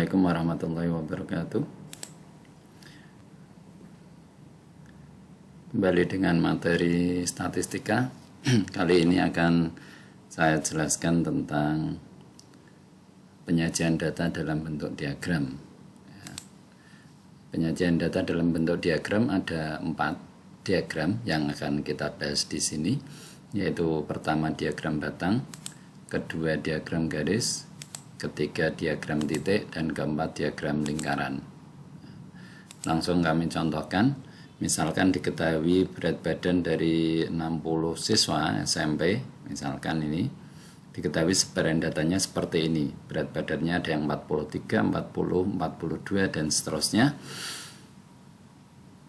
Assalamualaikum warahmatullahi wabarakatuh. Kembali dengan materi statistika. Kali ini akan saya jelaskan tentang penyajian data dalam bentuk diagram. Penyajian data dalam bentuk diagram ada 4 diagram yang akan kita bahas di sini, yaitu pertama diagram batang, kedua diagram garis, ketiga diagram titik, dan keempat diagram lingkaran. Langsung kami contohkan. Misalkan diketahui berat badan dari 60 siswa SMP, misalkan ini diketahui sebaran datanya seperti ini. Berat badannya ada yang 43, 40, 42 dan seterusnya.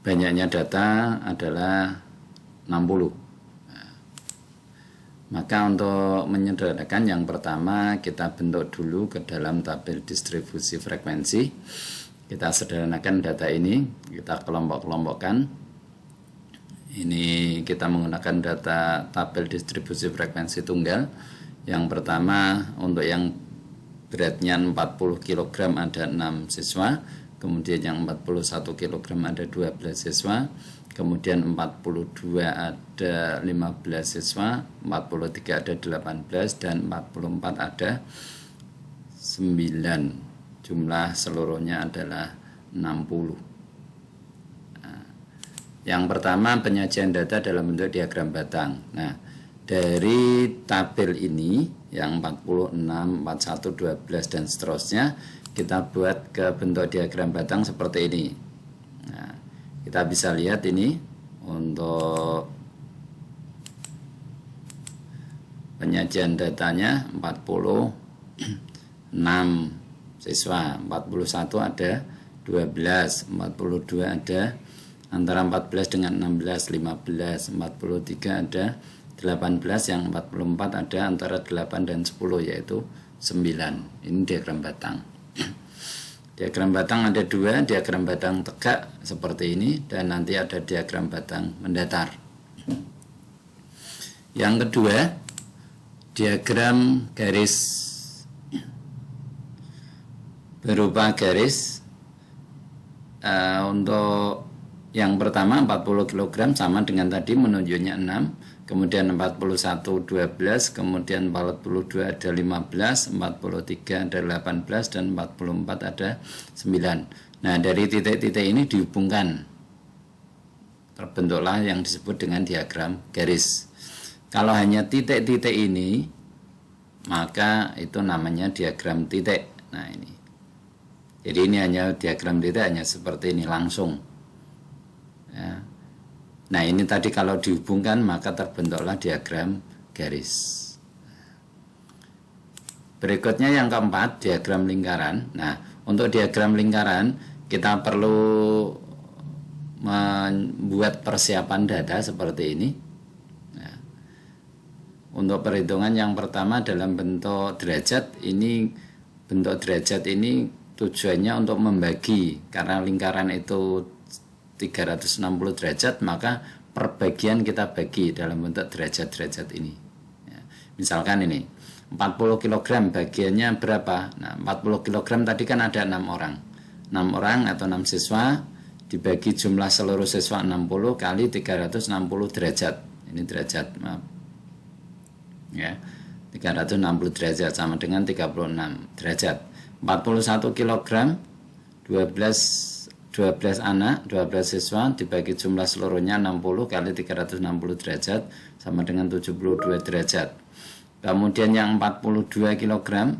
Banyaknya data adalah 60. Maka untuk menyederhanakan, yang pertama kita bentuk dulu ke dalam tabel distribusi frekuensi. Kita sederhanakan data ini, kita kelompok-kelompokkan. Ini kita menggunakan data tabel distribusi frekuensi tunggal. Yang pertama, untuk yang beratnya 40 kg ada 6 siswa, kemudian yang 41 kg ada 12 siswa, kemudian 42 ada 15 siswa, 43 ada 18, dan 44 ada 9. Jumlah seluruhnya adalah 60. Yang pertama, penyajian data dalam bentuk diagram batang. Nah, dari tabel ini yang 46, 41, 12 dan seterusnya, kita buat ke bentuk diagram batang seperti ini. Nah, kita bisa lihat ini untuk penyajian datanya 46 siswa, 41 ada 12, 42 ada antara 14 dengan 16, 15, 43 ada 18, yang 44 ada antara 8 dan 10, yaitu 9. Ini diagram batang. Diagram batang ada 2, diagram batang tegak seperti ini, dan nanti ada diagram batang mendatar. Yang kedua, diagram garis berupa garis. Untuk yang pertama 40 kg sama dengan tadi, menunjuknya 6, kemudian 41 12, kemudian 42 ada 15, 43 ada 18, dan 44 ada 9. Nah, dari titik-titik ini dihubungkan, terbentuklah yang disebut dengan diagram garis. Kalau hanya titik-titik ini, maka itu namanya diagram titik. Nah, ini. Jadi ini hanya diagram titik, hanya seperti ini langsung. Ya. Nah, ini tadi kalau dihubungkan maka terbentuklah diagram garis. Berikutnya yang keempat, diagram lingkaran. Nah, untuk diagram lingkaran kita perlu membuat persiapan data seperti ini. Nah, untuk perhitungan yang pertama dalam bentuk derajat, ini bentuk derajat ini tujuannya untuk membagi, karena lingkaran itu 360 derajat, maka perbagian kita bagi dalam bentuk derajat-derajat ini. Ya, misalkan ini 40 kg bagiannya berapa? Nah, 40 kg tadi kan ada 6 orang. 6 orang atau 6 siswa dibagi jumlah seluruh siswa 60 kali 360 derajat. Ini derajat, maaf. Ya. 360 derajat sama dengan 36 derajat. 41 kg 12 anak, 12 siswa dibagi jumlah seluruhnya 60 kali 360 derajat sama dengan 72 derajat. Kemudian yang 42 kg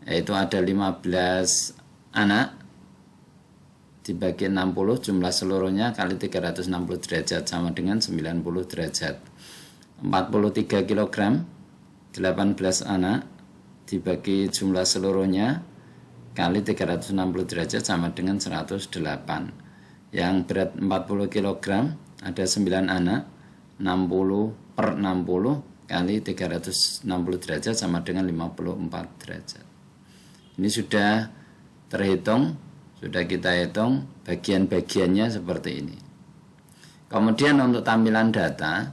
yaitu ada 15 anak dibagi 60 jumlah seluruhnya kali 360 derajat sama dengan 90 derajat. 43 kg 18 anak dibagi jumlah seluruhnya kali 360 derajat sama dengan 108. Yang berat 40 kg ada 9 anak, 60 per 60 kali 360 derajat sama dengan 54 derajat. Ini sudah terhitung, sudah kita hitung bagian-bagiannya seperti ini. Kemudian untuk tampilan data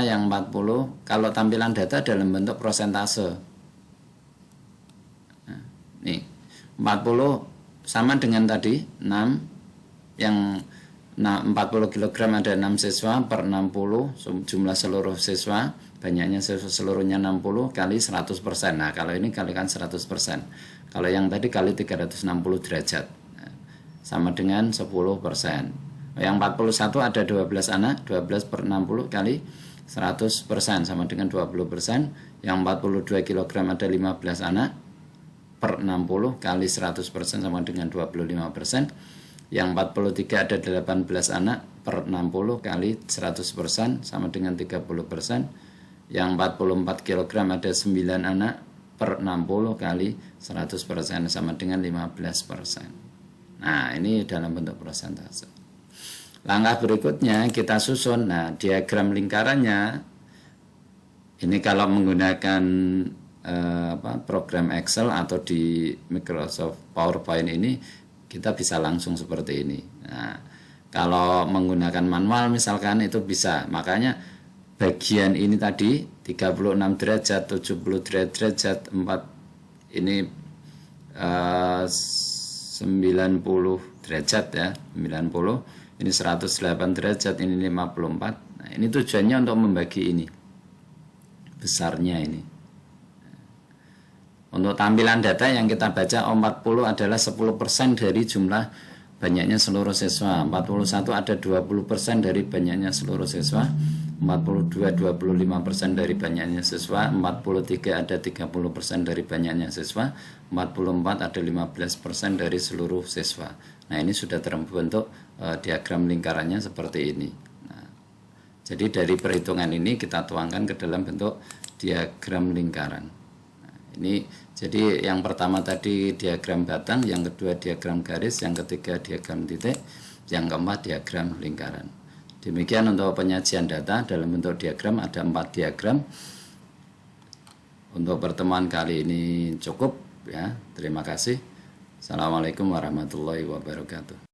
yang 40, kalau tampilan data dalam bentuk prosentase. Nih, 40 sama dengan tadi 6, yang 40 kg ada 6 siswa per 60 jumlah seluruh siswa, banyaknya siswa seluruhnya 60 kali 100%. Nah kalau ini kalikan 100%, kalau yang tadi kali 360 derajat sama dengan 10%. Yang 41 ada 12 anak, 12 per 60 kali 100% sama dengan 20%. Yang 42 kg ada 15 anak per 60 kali 100% sama dengan 25%. Yang 43 ada 18 anak per 60 kali 100% sama dengan 30%. Yang 44 kg ada 9 anak per 60 kali 100% sama dengan 15%. Nah ini dalam bentuk persentase. Langkah berikutnya kita susun. Nah diagram lingkarannya ini kalau menggunakan program Excel atau di Microsoft PowerPoint ini kita bisa langsung seperti ini. Nah kalau menggunakan manual misalkan itu bisa, makanya bagian ini tadi 36 derajat, 70 derajat, 4 ini 90 derajat ya, 90 ini 108 derajat, ini 54. Nah, ini tujuannya untuk membagi ini besarnya ini. Untuk tampilan data yang kita baca 40 adalah 10% dari jumlah banyaknya seluruh siswa, 41 ada 20% dari banyaknya seluruh siswa, 42 25% dari banyaknya siswa, 43 ada 30% dari banyaknya siswa, 44 ada 15% dari seluruh siswa. Nah ini sudah terbentuk diagram lingkarannya seperti ini. Nah, jadi dari perhitungan ini kita tuangkan ke dalam bentuk diagram lingkaran. Nah, ini jadi yang pertama tadi diagram batang, yang kedua diagram garis, yang ketiga diagram titik, yang keempat diagram lingkaran. Demikian untuk penyajian data dalam bentuk diagram, ada 4 diagram. Untuk pertemuan kali ini cukup ya. Terima kasih. Assalamualaikum warahmatullahi wabarakatuh.